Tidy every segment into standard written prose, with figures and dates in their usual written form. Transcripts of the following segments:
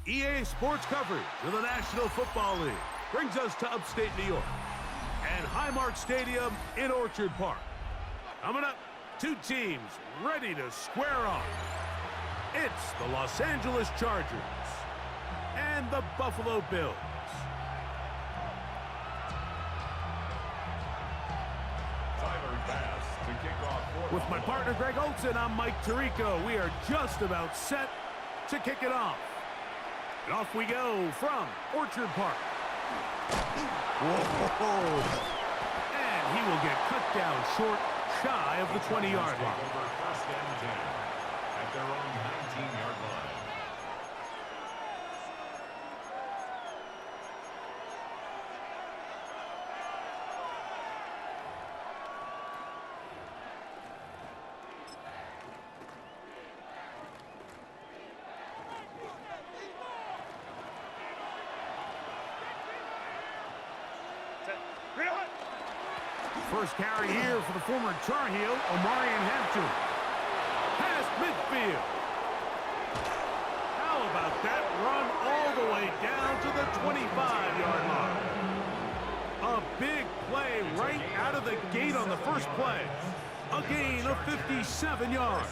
EA Sports coverage of the National Football League brings us to upstate New York and Highmark Stadium in Orchard Park. Coming up, two teams ready to square off. It's the Los Angeles Chargers and the Buffalo Bills. With my partner Greg Olson, I'm Mike Tirico. We are just about set to kick it off. And off we go from Orchard Park. Whoa! And he will get cut down short, shy of the 20-yard line. First and 10 at their own 19-yard line. First carry here for the former Tar Heel, Omarion Hampton. Past midfield. How about that run all the way down to the 25-yard line? A big play right out of the gate on the first play. A gain of 57 yards.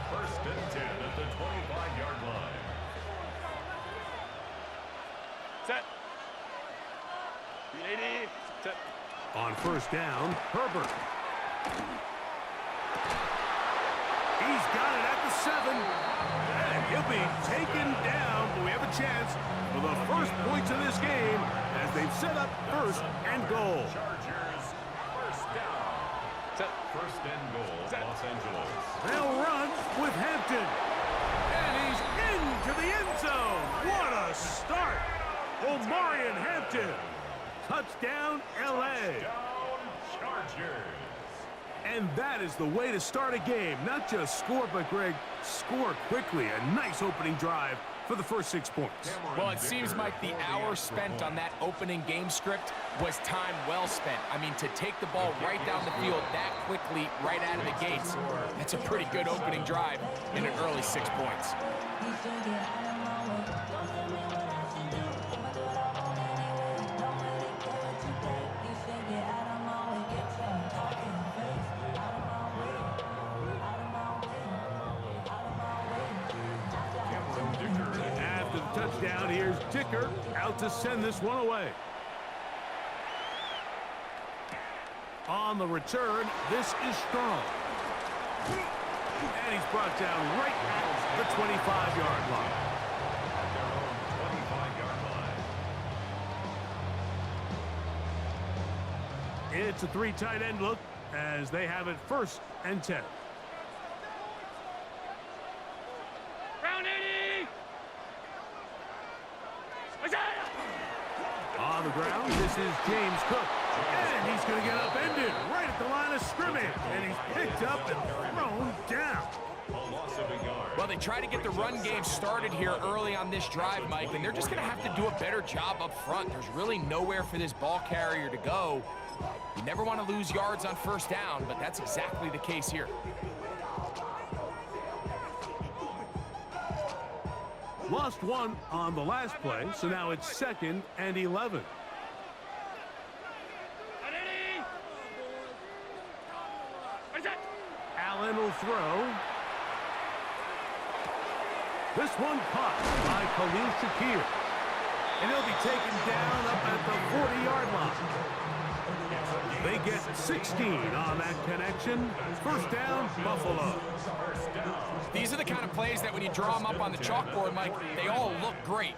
First and 10 at the 25-yard line. Set. 80. Set. On first down, Herbert. He's got it at the 7. And he'll be taken down, but we have a chance for the first points of this game as they've set up first and goal. Chargers, first down. Set. First and goal, Set. Los Angeles. They'll run with Hampton. And he's into the end zone. What a start. Omarion Hampton. Touchdown, L.A. Touchdown, Chargers. And that is the way to start a game. Not just score, but, Greg, score quickly. A nice opening drive for the first 6 points. Well, it seems like the hour spent on that opening game script was time well spent. I mean, to take the ball right down the field that quickly, right out of the gates, that's a pretty good opening drive in an early 6 points. Touchdown, here's Dicker out to send this one away. On the return, this is Strong. And he's brought down right at the 25-yard line. It's a 3 tight end look as they have it first and 10. On the ground, this is James Cook. And he's going to get upended right at the line of scrimmage. And he's picked up and thrown down. Well, they try to get the run game started here early on this drive, Mike, and they're just going to have to do a better job up front. There's really nowhere for this ball carrier to go. You never want to lose yards on first down, but that's exactly the case here. Lost one on the last play, so now it's 2nd and 11. Allen will throw. This one caught by Khalil Shakir. And he'll be taken down up at the 40-yard line. They get 16 on that connection. First down, Buffalo. These are the kind of plays that when you draw them up on the chalkboard, Mike, they all look great.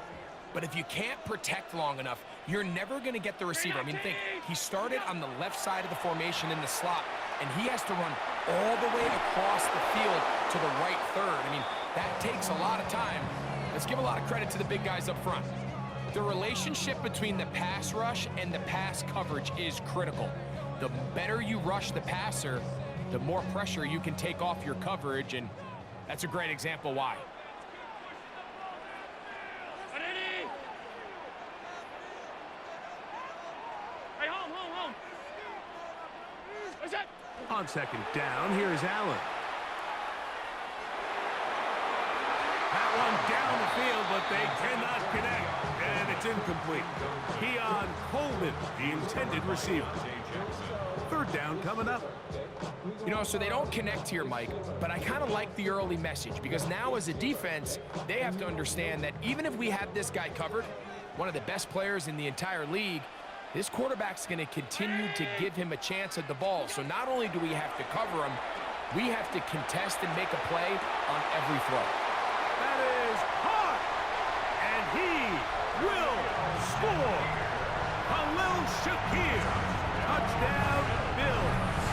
But if you can't protect long enough, you're never going to get the receiver. I mean, think, he started on the left side of the formation in the slot, and he has to run all the way across the field to the right third. I mean, that takes a lot of time. Let's give a lot of credit to the big guys up front. The relationship between the pass rush and the pass coverage is critical. The better you rush the passer, the more pressure you can take off your coverage, and that's a great example why. On second down, here's Allen. That one down the field, but they cannot connect. And it's incomplete. Keon Coleman, the intended receiver. Third down coming up. You know, so they don't connect here, Mike, but I kind of like the early message because now as a defense, they have to understand that even if we have this guy covered, one of the best players in the entire league, this quarterback's going to continue to give him a chance at the ball. So not only do we have to cover him, we have to contest and make a play on every throw. That is hot, and he will score. Khalil Shakir, touchdown, Bills.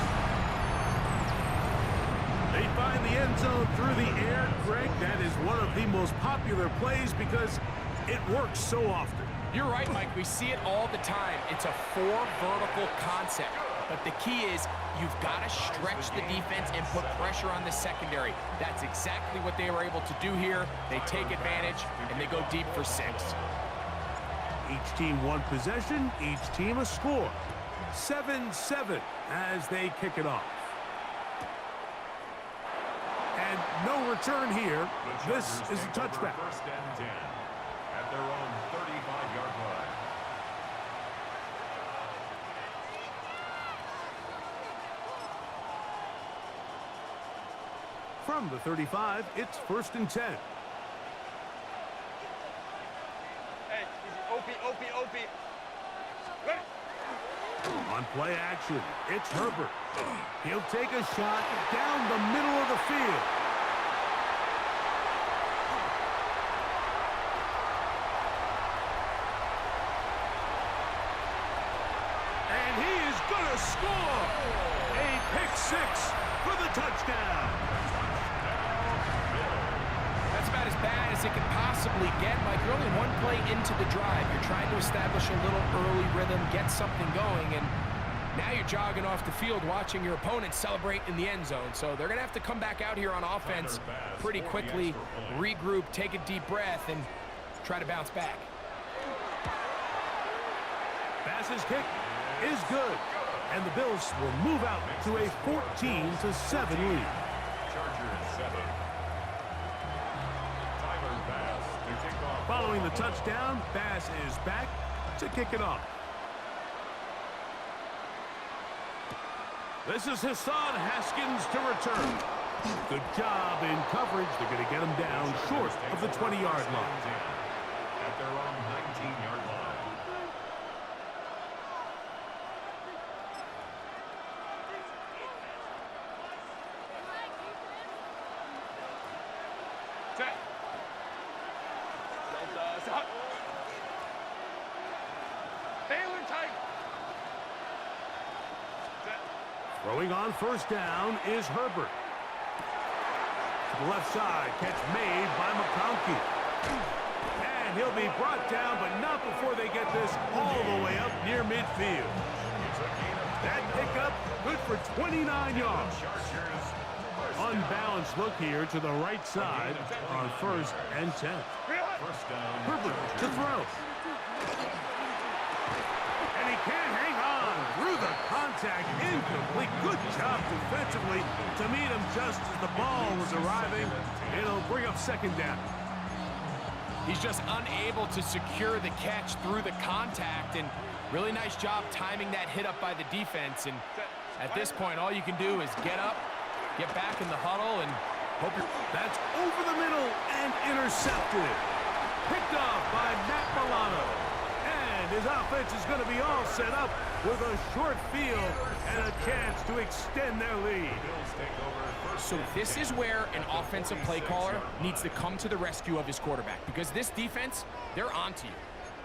They find the end zone through the air. Greg, that is one of the most popular plays because it works so often. You're right, Mike. We see it all the time. It's a four vertical concept. But the key is you've got to stretch the defense and put pressure on the secondary. That's exactly what they were able to do here. They take advantage, and they go deep for 6. Each team one possession, each team a score. 7-7 as they kick it off. And no return here. This is a touchback. First and 10 at their own 35-yard line. From the 35, it's first and 10. Hey, OP. On play action, it's Herbert. He'll take a shot down the middle of the field. And he is going to score. A pick 6 for the touchdown. That's about as bad as it could possibly get, Mike. You're only one play into the drive. You're trying to establish a little early rhythm, get something going, and now you're jogging off the field watching your opponent celebrate in the end zone. So they're going to have to come back out here on offense pretty quickly, regroup, take a deep breath, and try to bounce back. Bass's kick is good, and the Bills will move out to a 14-7 lead. Chargers 7. Tyler Bass to kick off. Following the touchdown, Bass is back to kick it off. This is Hassan Haskins to return. Good job in coverage. They're going to get him down short of the 20-yard line. At their own 19-yard line. Set. Hot. Baylor tight. Set. Throwing on first down is Herbert. To the left side, catch made by McConkey. And he'll be brought down, but not before they get this all the way up near midfield. That pickup good for 29 yards. Unbalanced look here to the right side on first and 10. First down. Herbert to throw. And he can't hang on through the contact. Incomplete. Good job defensively to meet him just as the ball was arriving. It'll bring up second down. He's just unable to secure the catch through the contact, and really nice job timing that hit up by the defense. And at this point, all you can do is get up, get back in the huddle, and hope you're... That's over the middle and intercepted. Picked off by Matt Milano. And his offense is going to be all set up with a short field and a chance to extend their lead. So this is where an offensive play caller needs to come to the rescue of his quarterback, because this defense, they're onto you.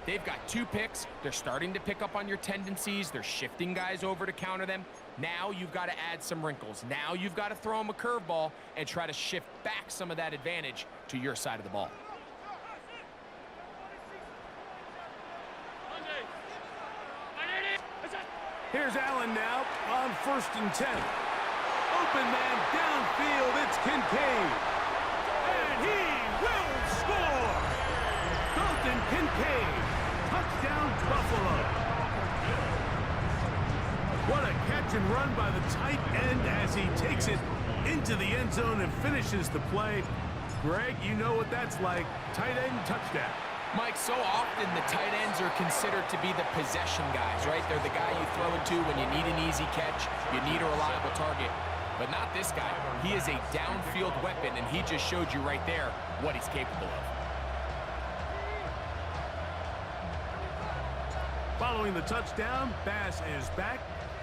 They've got 2 picks. They're starting to pick up on your tendencies. They're shifting guys over to counter them. Now you've got to add some wrinkles. Now you've got to throw them a curveball and try to shift back some of that advantage to your side of the ball. Here's Allen now on first and 10. Open man downfield, it's Kincaid. And he will score! Dalton Kincaid, touchdown Buffalo. What a catch and run by the tight end as he takes it into the end zone and finishes the play. Greg, you know what that's like. Tight end touchdown. Mike, so often the tight ends are considered to be the possession guys, right? They're the guy you throw it to when you need an easy catch, you need a reliable target. But not this guy. He is a downfield weapon, and he just showed you right there what he's capable of. Following the touchdown, Bass is back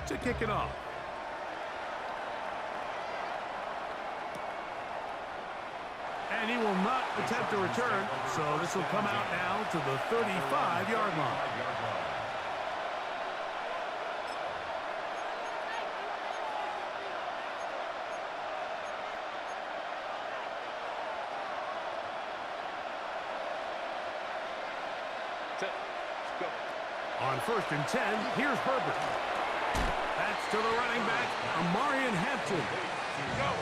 to kick it off. And he will not attempt a return, so this will come out now to the 35-yard line. On 1st and 10, here's Herbert. That's to the running back, Amarian Hampton.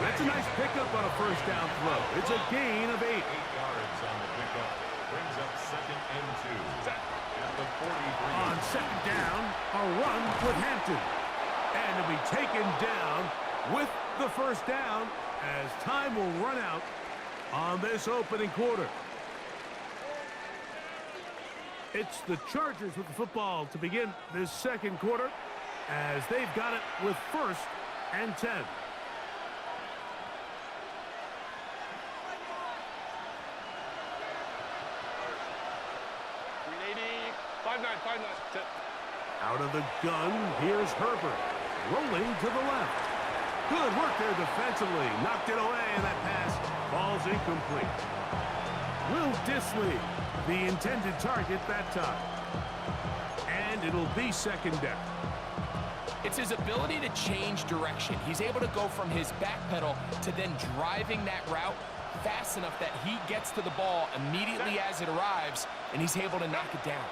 That's a nice pickup on a first down throw. It's a gain of 8. 8 yards on the pickup. Brings up 2nd and 2. At the 43. On 2nd down, a run with Hampton. And it'll be taken down with the first down as time will run out on this opening quarter. It's the Chargers with the football to begin this second quarter as they've got it with 1st and 10. Out of the gun, here's Herbert. Rolling to the left. Good work there defensively. Knocked it away, and that pass falls incomplete. Will Dissly, the intended target that time. And it'll be 2nd down. It's his ability to change direction. He's able to go from his back pedal to then driving that route fast enough that he gets to the ball immediately as it arrives, and he's able to knock it down.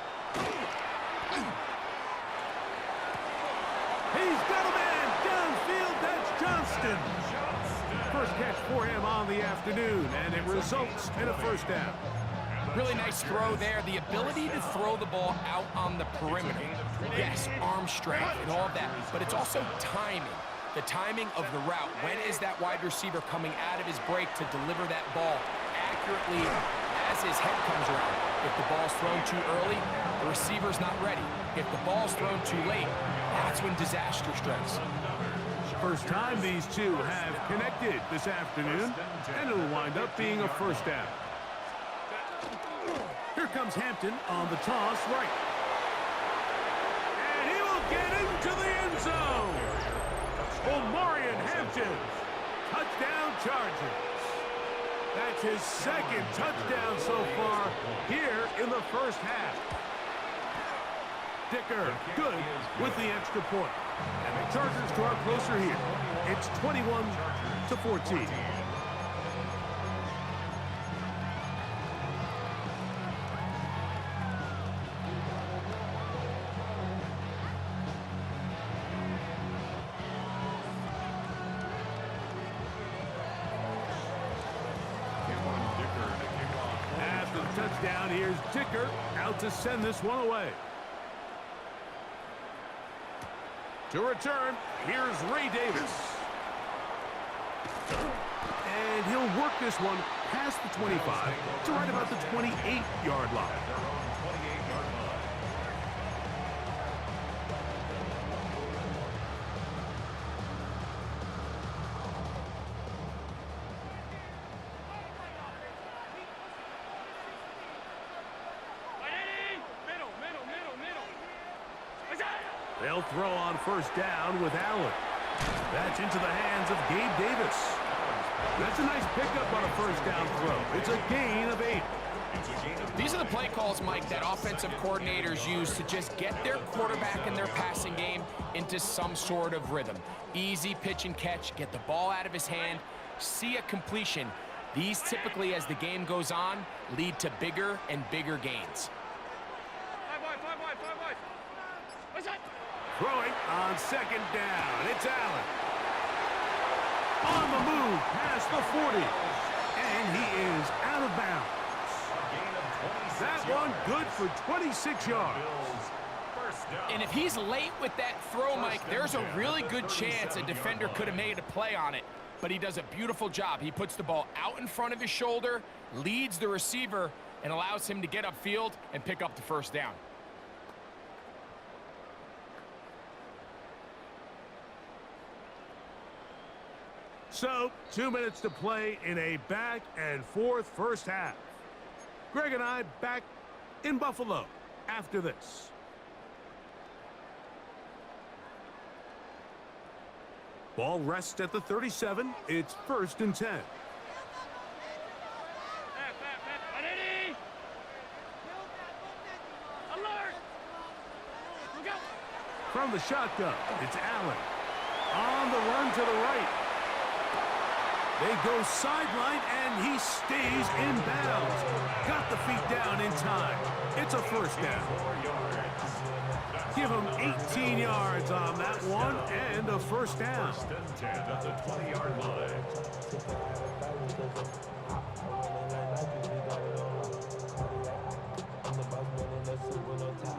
He's got a man downfield. That's Johnston. First catch for him on the afternoon, and it results in a first down. Really nice throw there. The ability to throw the ball out on the perimeter. Yes, arm strength and all of that, but it's also timing. The timing of the route. When is that wide receiver coming out of his break to deliver that ball accurately as his head comes around? If the ball's thrown too early, the receiver's not ready. If the ball's thrown too late, that's when disaster strikes. First time these two have connected this afternoon, and it'll wind up being a first down. Here comes Hampton on the toss right. And he will get into the end zone. Omarion Hampton. Touchdown Chargers. That's his 2nd touchdown so far here in the first half. Dicker good with the extra point. And the Chargers draw closer here. It's 21-14. After the touchdown, here's Dicker out to send this one away. To return, here's Ray Davis. And he'll work this one past the 25 to right about the 28-yard line. They'll throw on first down with Allen. That's into the hands of Gabe Davis. That's a nice pickup on a first down throw. It's a gain of 8. These are the play calls, Mike, that offensive coordinators use to just get their quarterback and their passing game into some sort of rhythm. Easy pitch and catch, get the ball out of his hand, see a completion. These typically, as the game goes on, lead to bigger and bigger gains. Throwing on second down. It's Allen. On the move past the 40. And he is out of bounds. That one good for 26 yards. And if he's late with that throw, Mike, there's a really good chance a defender could have made a play on it. but he does a beautiful job. He puts the ball out in front of his shoulder, leads the receiver, and allows him to get upfield and pick up the first down. So, 2 minutes to play in a back-and-forth first half. Greg and I back in Buffalo after this. Ball rests at the 37. It's 1st and 10. Ready? Alert! Look out! From the shotgun, it's Allen. On the run to the right. They go sideline, and he stays in bounds. Got the feet down in time. It's a first down. Give him 18 yards on that one, and a first down. 1st and 10 at the 20-yard line.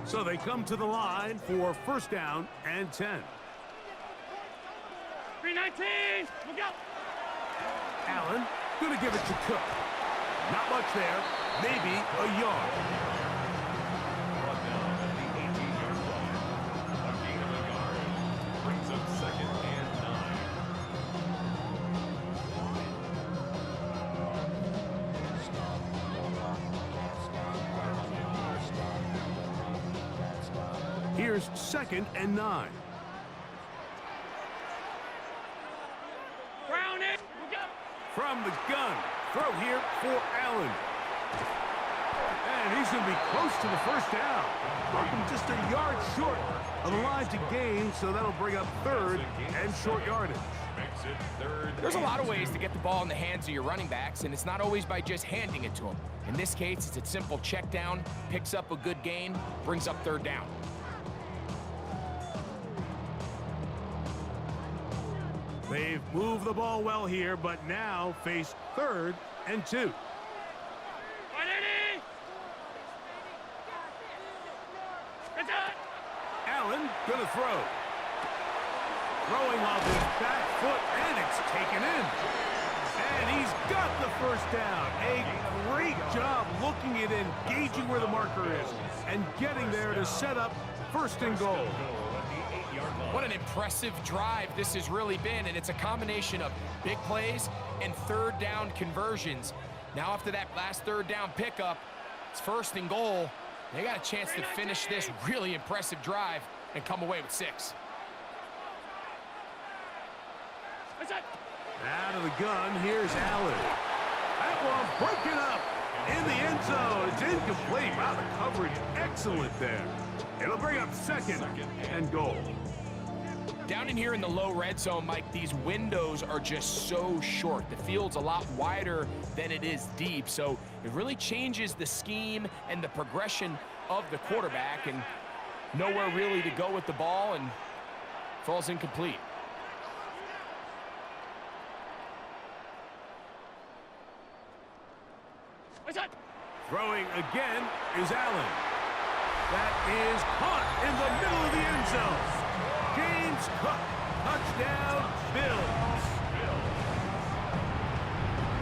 So they come to the line for 1st down and 10. 319! Look out! Allen gonna give it to Cook. Not much there, maybe a yard. Brought down at the 18-yard line. A gain of a yard. Brings up 2nd and 9. Here's 2nd and 9. Browning! Look out! From the gun, throw here for Allen. And he's going to be close to the first down. Broken just a yard short of the line to gain, so that'll bring up 3rd and short yardage. Makes it 3rd. There's a lot of ways to get the ball in the hands of your running backs, and it's not always by just handing it to them. In this case, it's a simple check down, picks up a good gain, brings up 3rd down. They've moved the ball well here, but now face 3rd and 2. Ready? It's out! Allen gonna throw. Throwing off his back foot, and it's taken in. And he's got the first down. A great job looking at engaging where the marker is and getting there to set up 1st and goal. What an impressive drive this has really been, and it's a combination of big plays and 3rd down conversions. Now after that last 3rd down pickup, it's 1st and goal. They got a chance to finish this really impressive drive and come away with 6. It's out! Out of the gun, here's Allen. That one broken up in the end zone. It's incomplete. Wow, the coverage excellent there. It'll bring up 2nd and goal. Down in here in the low red zone, Mike, these windows are just so short. The field's a lot wider than it is deep, so it really changes the scheme and the progression of the quarterback, and nowhere really to go with the ball, and falls incomplete. It's out! Throwing again is Allen. That is caught in the middle of the end zone. James Cook, touchdown, Bills.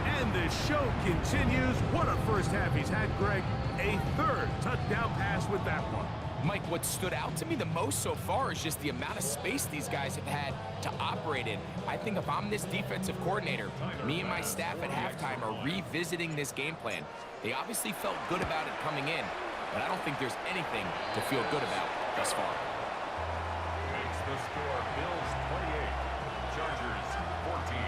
And the show continues. What a first half he's had, Greg. A 3rd touchdown pass with that one. Mike, what stood out to me the most so far is just the amount of space these guys have had to operate in. I think if I'm this defensive coordinator, me and my staff at halftime are revisiting this game plan. They obviously felt good about it coming in, but I don't think there's anything to feel good about thus far. Makes the score Bills 28, Chargers 14.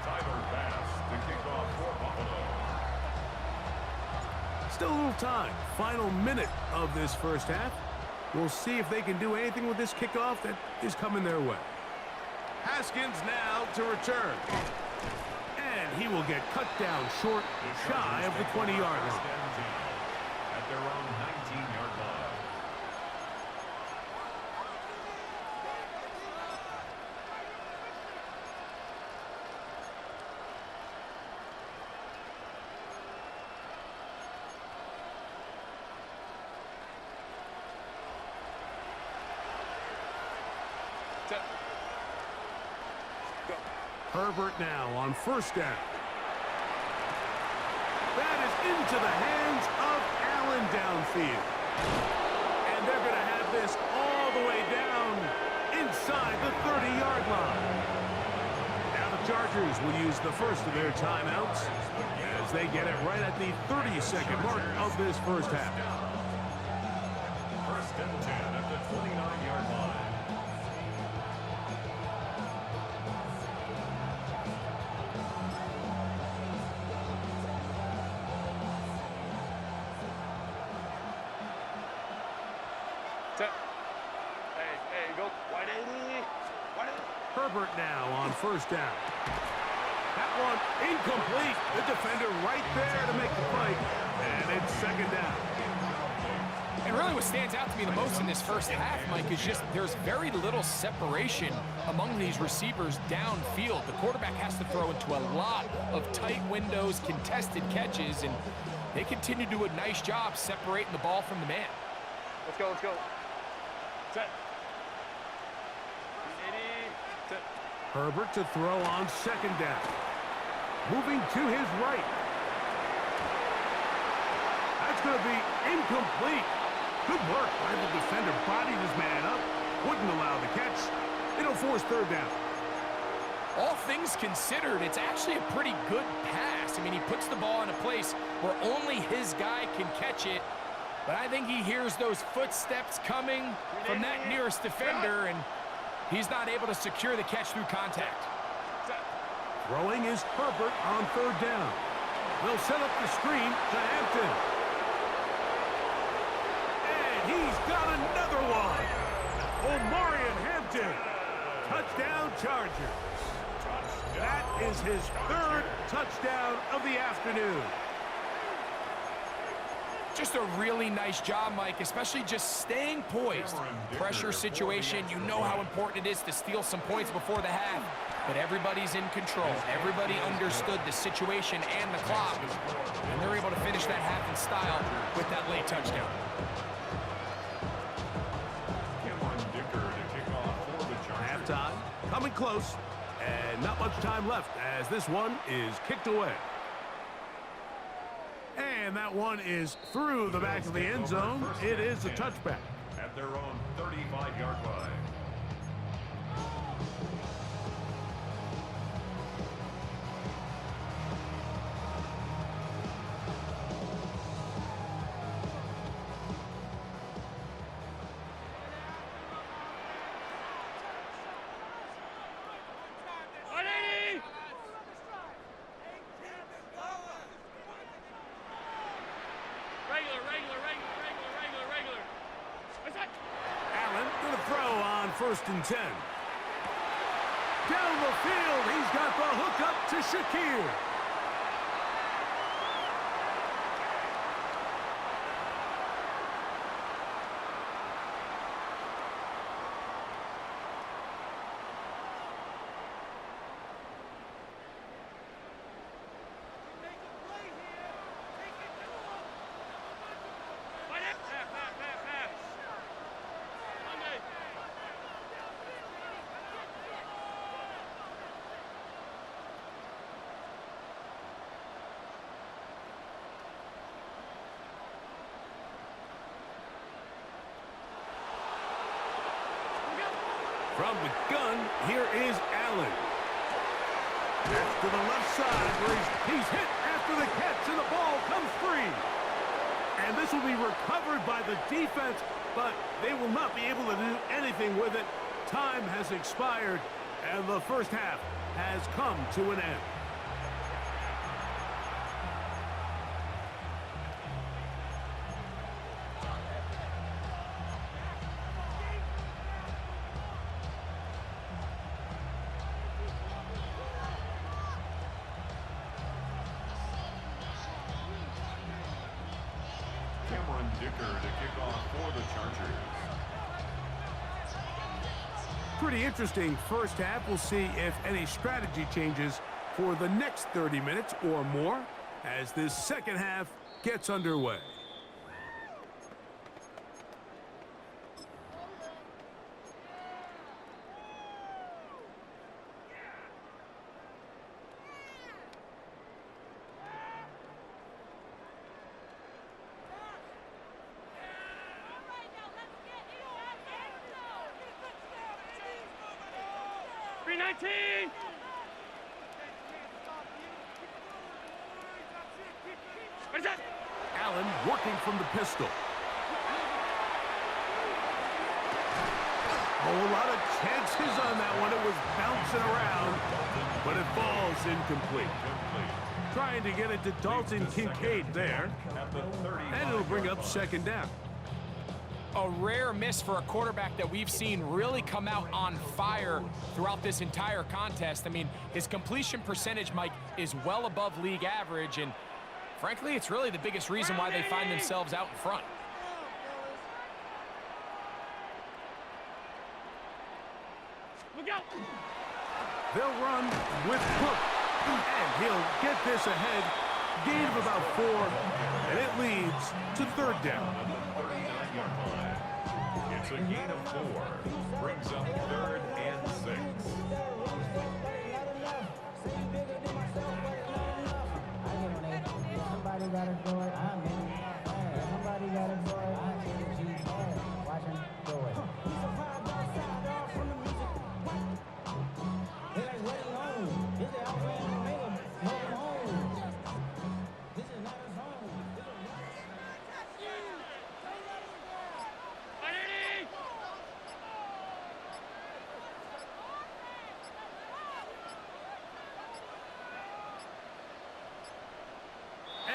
Tyler Bass to kick off for Buffalo. Still a little time. Final minute of this first half. We'll see if they can do anything with this kickoff that is coming their way. Haskins now to return. And he will get cut down short, shy of the 20-yard line. At their own 19-yard line. Herbert now on first down. That is into the hands of Allen downfield. And they're going to have this all the way down inside the 30-yard line. Now the Chargers will use the first of their timeouts as they get it right at the 30-second mark of this first half. First and 10 at the 29-yard line. Hey, go. 180. 180. Herbert now on first down. That one incomplete. The defender right there to make the play. And it's second down. And really what stands out to me the most in this first half, Mike, is just there's very little separation among these receivers downfield. The quarterback has to throw into a lot of tight windows, contested catches, and they continue to do a nice job separating the ball from the man. Let's go, let's go. Set. 180. Set. Herbert to throw on second down. Moving to his right. That's going to be incomplete. Good work by the defender. Bodied his man up. Wouldn't allow the catch. It'll force third down. All things considered, it's actually a pretty good pass. I mean, he puts the ball in a place where only his guy can catch it. But I think he hears those footsteps coming from that nearest defender, and he's not able to secure the catch through contact. Throwing is Herbert on third down. They'll set up the screen to Hampton. And he's got another one. Omarion Hampton. Touchdown Chargers. That is his third touchdown of the afternoon. Just a really nice job, Mike, especially just staying poised. Pressure situation, you know how important it is to steal some points before the half. But everybody's in control. Everybody understood the situation and the clock. And they're able to finish that half in style with that late touchdown. Cameron Dicker to kick off for the Chargers. Halftime, coming close, and not much time left as this one is kicked away. And that one is through the back of the end zone. It is a touchback. At their own 35-yard line. Allen going to throw on first and 10. Down the field, he's got the hook up to Shakir. From the gun, here is Allen. That's to the left side where he's hit after the catch, and the ball comes free. And this will be recovered by the defense, but they will not be able to do anything with it. Time has expired, and the first half has come to an end. Cameron Dicker to kick off for the Chargers. Pretty interesting first half. We'll see if any strategy changes for the next 30 minutes or more as this second half gets underway. 19! Where's that? Allen working from the pistol. Oh, a lot of chances on that one. It was bouncing around, but it falls incomplete. Trying to get it to Dalton Kincaid there. And it'll bring up second down. A rare miss for a quarterback that we've seen really come out on fire throughout this entire contest. I mean, his completion percentage, Mike, is well above league average, and frankly, it's really the biggest reason why they find themselves out in front. Look out! They'll run with Cook, and he'll get this ahead. Gain of about 4, and it leads to third down. It's a gain of 4. Brings up 3rd and 6. Somebody gotta do it. I'm in. Somebody gotta do it. I can't cheat. Watch him do it. He's a five outside dog from the music. They're like, what is home? This is Alpha and Omega. No home. This is not his home.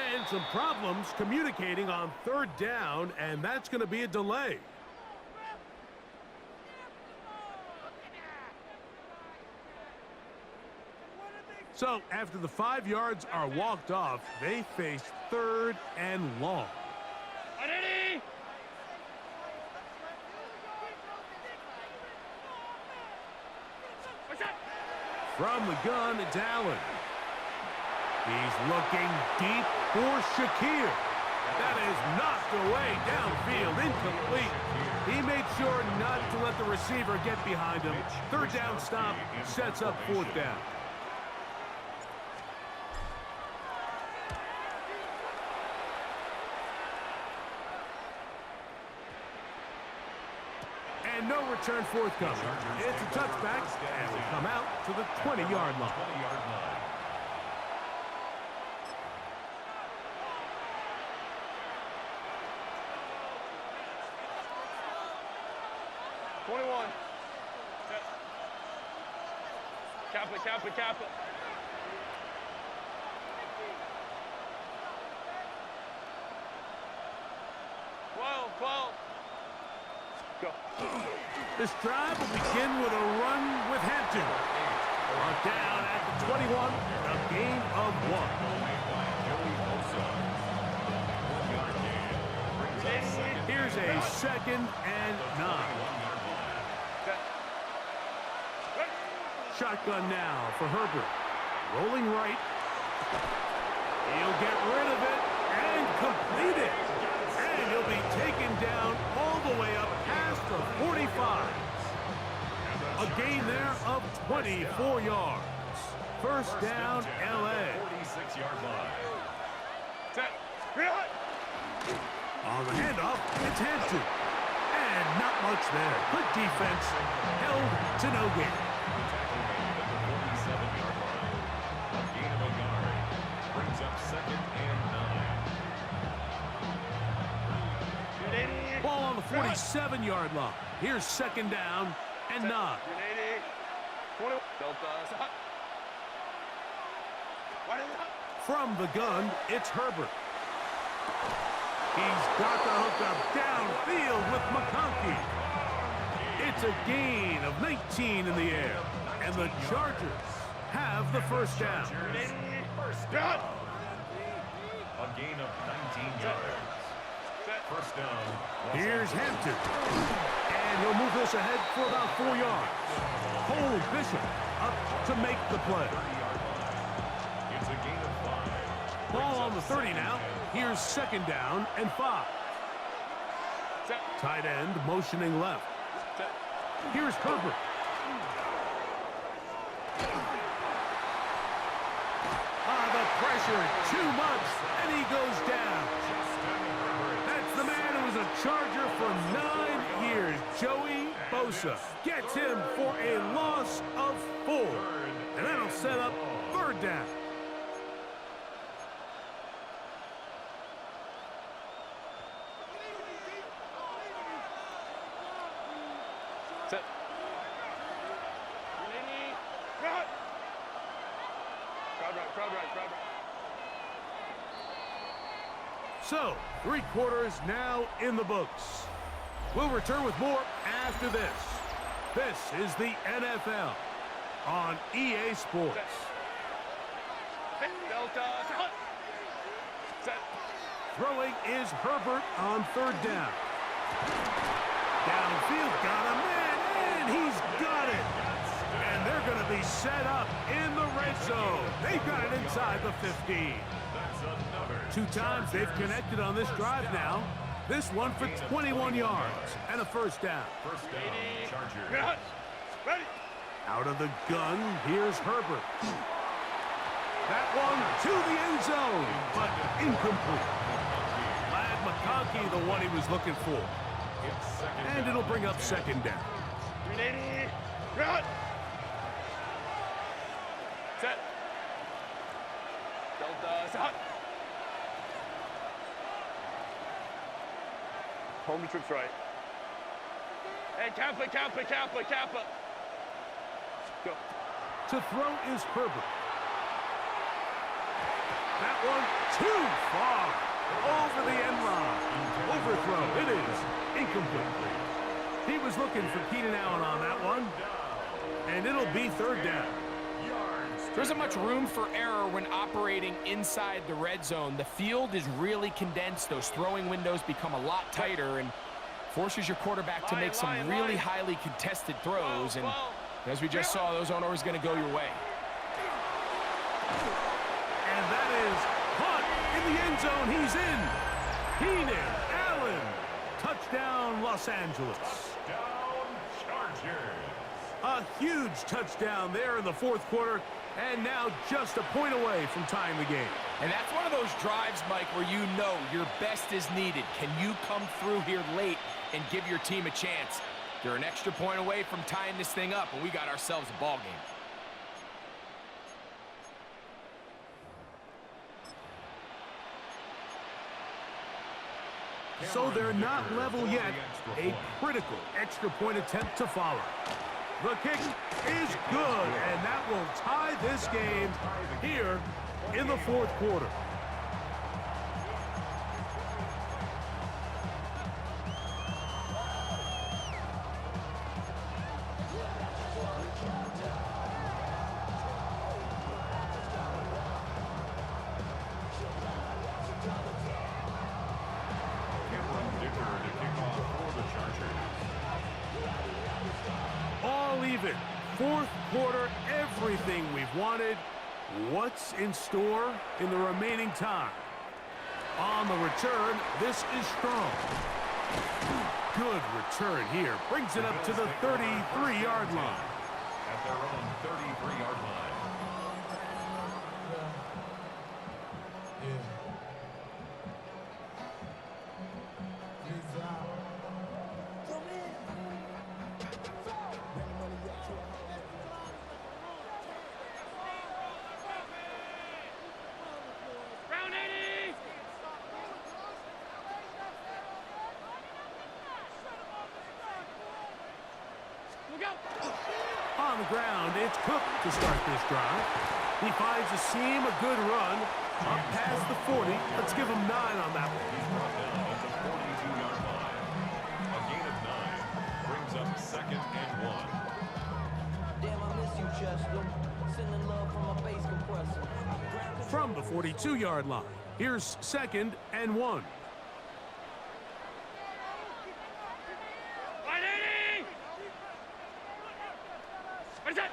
And some problems communicating on third down, and that's going to be a delay. So after the 5 yards are walked off, they face third and long. Ready? What's that? From the gun, it's Allen. He's looking deep for Shakir. That is knocked away downfield, incomplete. He made sure not to let the receiver get behind him. Third down stop sets up fourth down. And no return forthcoming. It's a touchback, and will come out to the 20-yard line. 20-yard line. Cap it. Well. Go. This drive will begin with a run with Hampton. Brought down at the 21, a gain of 1. Here's a second and 9. Shotgun now for Herbert. Rolling right. He'll get rid of it and complete it. And he'll be taken down all the way up past the 45. A gain there of 24 yards. First down, L.A. 46-yard line. Set. Reload. On the handoff, it's Hampton. And not much there. Good defense. Held to no gain. Ball on the 47-yard line. Here's second down and 9. From the gun, it's Herbert. He's got the hook up downfield with McConkey. It's a gain of 19 in the air. And the Chargers have the first down. A gain of 19 yards. First down. Here's Hampton. And he'll move this ahead for about 4 yards. Cole Bishop up to make the play. It's a gain of 5. Ball on the 30 now. Here's second down and 5. Tight end motioning left. Here's Herbert. The pressure too much, and he goes down. That's the man who was a Charger for 9 years, Joey Bosa gets him for a loss of 4. And that'll set up 3rd down. Set. Right. Crowd right. So, 3 quarters now in the books. We'll return with more after this. This is the NFL on EA Sports. Delta. Set. Throwing is Herbert on 3rd down. Downfield, got a man, and he's got it. And they're going to be set up in the red zone. They've got it inside the 15. 2 times they've connected on this drive now. This one for 21 yards and a 1st down. First down, Chargers. Ready. Out of the gun, here's Herbert. That one to the end zone, but incomplete. Ladd McConkey, the one he was looking for. And it'll bring up 2nd down. 380. Run. Set. Delta. Set. Hold me trips right. Hey, Kappa. Go. To throw is Herbert. That one too far. Over the end line. Overthrow. It is incomplete. He was looking for Keenan Allen on that one. And it'll be 3rd down. There isn't much room for error when operating inside the red zone. The field is really condensed. Those throwing windows become a lot tighter and forces your quarterback to make some really highly contested throws. And as we just saw, those aren't always going to go your way. And that is caught in the end zone. He's in. Keenan Allen. Touchdown, Los Angeles. Touchdown, Chargers. A huge touchdown there in the 4th quarter. And now just a point away from tying the game. And that's one of those drives, Mike, where you know your best is needed. Can you come through here late and give your team a chance? You're an extra point away from tying this thing up, and we got ourselves a ball game. So they're not level yet. A critical extra point attempt to follow. The kick is good, and that will tie this game here in the 4th quarter. Cameron Dicker to kick off for the Chargers. All even. 4th quarter, everything we've wanted. What's in store in the remaining time? On the return, this is strong. Good return here. Brings it up to the 33-yard line. At their own 33-yard line. Round 80. Look out. On the ground, it's Cook to start this drive. He finds a seam, a good run, up past the 40. Let's give him 9 on that one. He's brought down at the 42-yard line. A gain of 9 brings up 2nd and 1. Damn, I miss you, Chester. Sending love from my bass compressor. From the 42-yard line, here's 2nd and 1. 180. What is that?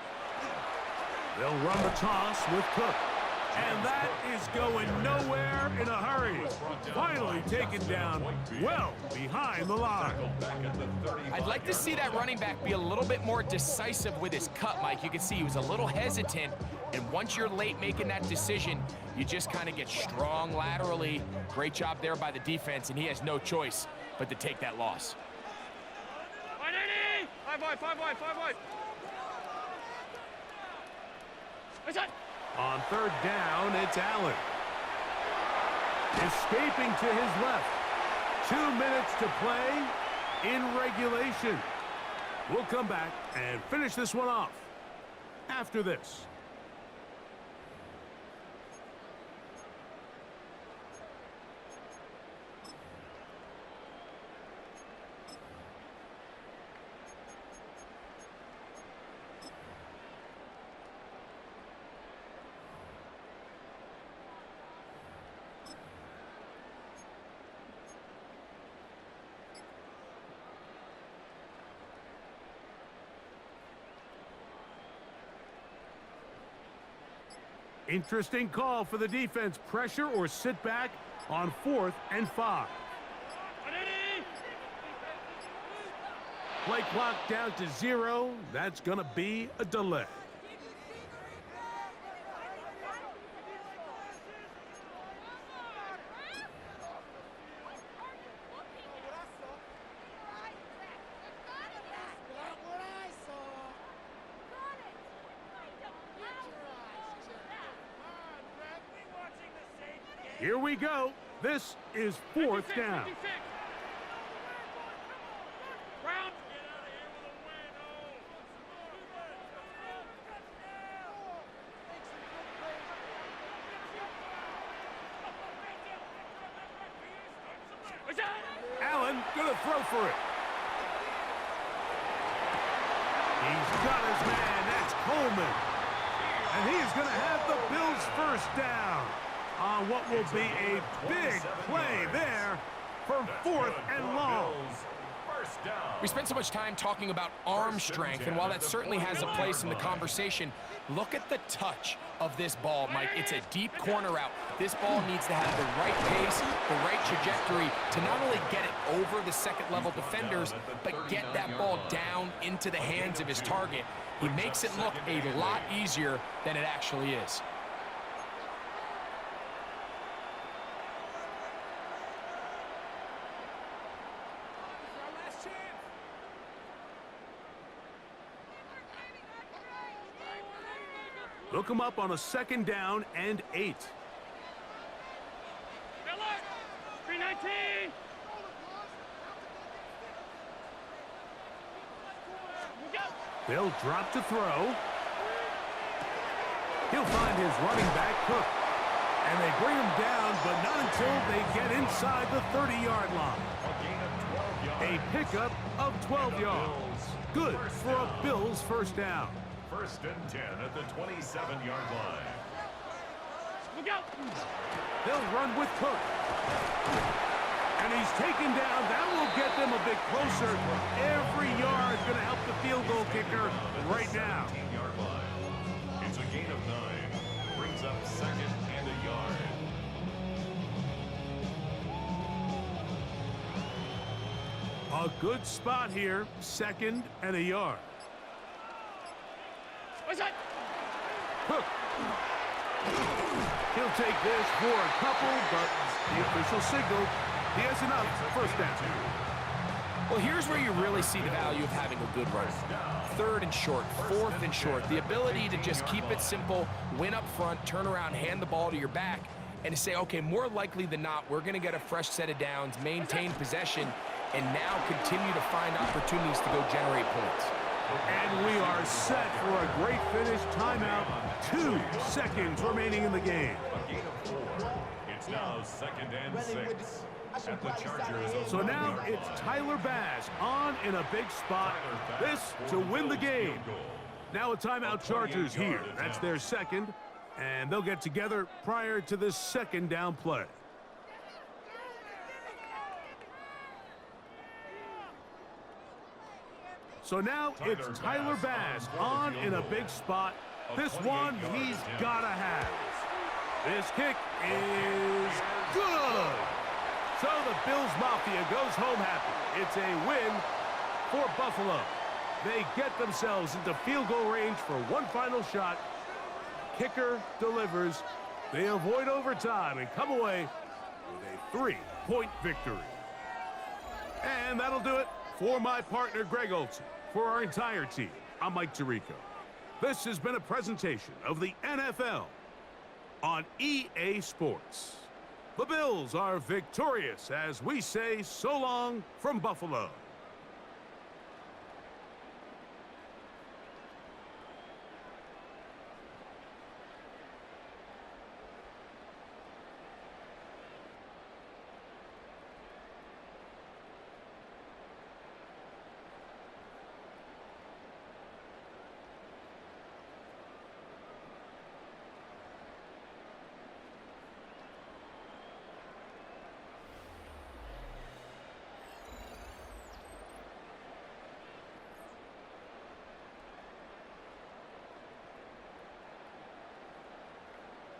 They'll run the toss with Cook. And that is going nowhere in a hurry. Finally taken down well behind the line. Back at the 35. I'd like to see that running back be a little bit more decisive with his cut, Mike. You can see he was a little hesitant, and once you're late making that decision, you just kind of get strong laterally. Great job there by the defense, and he has no choice but to take that loss. 180. Five wide, five wide, five wide. It's it. On third down, it's Allen. Escaping to his left. 2 minutes to play in regulation. We'll come back and finish this one off after this. Interesting call for the defense. Pressure or sit back on 4th and 5. Play clock down to 0. That's going to be a delay. Here we go. This is 4th down. Brown. It's it. Allen gonna throw for it. He's got his man. That's Coleman. And he is going to have the Bills first down on what will be a big play there for 4th and long. We spent so much time talking about arm strength, and while that certainly has a place in the conversation, look at the touch of this ball, Mike. It's a deep corner route. This ball needs to have the right pace, the right trajectory to not only get it over the second-level defenders, but get that ball down into the hands of his target. He makes it look a lot easier than it actually is. Look him up on a 2nd down and 8. Miller. 319. Go. They'll drop to throw. He'll find his running back, Cook. And they bring him down, but not until they get inside the 30-yard line. A pickup of 12 yards. Good for a Bills first down. 1st and 10 at the 27-yard line. Look out. They'll run with Cook. And he's taken down. That will get them a bit closer. Every yard going to help the field goal kicker right now. 18-yard line. It's a gain of 9. Brings up 2nd and a yard. A good spot here. 2nd and a yard. What's that? Cook. He'll take this for a couple, but the official signal, he has enough. First down. Well, here's where you really see the value of having a good run. 3rd and short, 4th and short. The ability to just keep it simple, win up front, turn around, hand the ball to your back, and to say, okay, more likely than not, we're going to get a fresh set of downs, maintain possession, and now continue to find opportunities to go generate points. And we are set for a great finish. Timeout. 2 seconds remaining in the game. A gain of 4. It's now 2nd and 6. At the Chargers. So now it's Tyler Bass on in a big spot. This to win the game. Now a timeout Chargers here. That's their 2nd. And they'll get together prior to this 2nd down play. So now it's Tyler Bass on in a big spot. This one he's got to have. This kick is good. So the Bills Mafia goes home happy. It's a win for Buffalo. They get themselves into field goal range for one final shot. Kicker delivers. They avoid overtime and come away with a 3-point victory. And that'll do it for my partner, Greg Olsen. For our entire team, I'm Mike Tirico. This has been a presentation of the NFL on EA Sports. The Bills are victorious as we say so long from Buffalo.